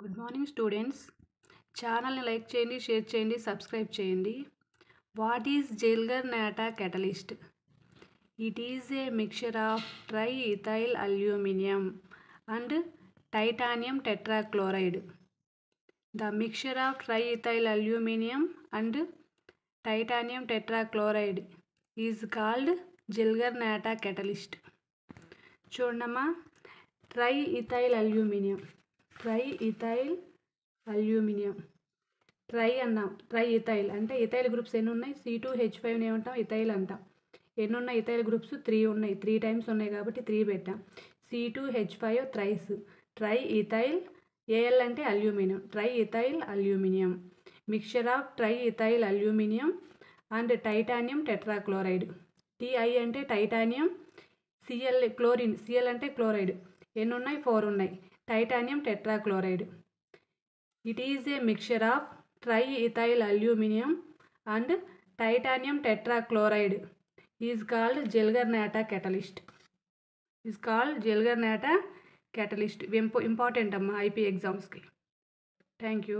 Good morning students. ఛానల్ని like చేయండి, share చేయండి, సబ్స్క్రైబ్ చేయండి. What is Ziegler Natta catalyst? It is a mixture of triethyl aluminum and titanium tetrachloride. The mixture of triethyl aluminum and titanium tetrachloride is called జెల్గర్నాటా catalyst. చూడమ్మా, ట్రైఇథైల్ aluminium try అన్నాం. ట్రైఇథైల్ అంటే ethyl groups ఎన్ని ఉన్నాయి? C2H5 ఏమంటాం? Ethyl అంటాం. ఎన్ని ఉన్నాయి ethyl groups? 3 ఉన్నాయి. 3 టైమ్స్ ఉన్నాయి కాబట్టి 3 పెట్టాం. C2H5 thrice. ట్రైఇథైల్, ఏఎల్ అంటే aluminium. Triethyl aluminium, mixture of triethyl aluminium and titanium tetrachloride. Ti అంటే టైటానియం, Cl క్లోరిన్, Cl అంటే క్లోరైడ్. ఎన్ని ఉన్నాయి? 4 ఉన్నాయి. Titanium tetrachloride. It is a mixture of triethyl aluminum and titanium tetrachloride is called జెల్గర్నాటా catalyst. Important అమ్మా IP ఎగ్జామ్స్కి. Thank you.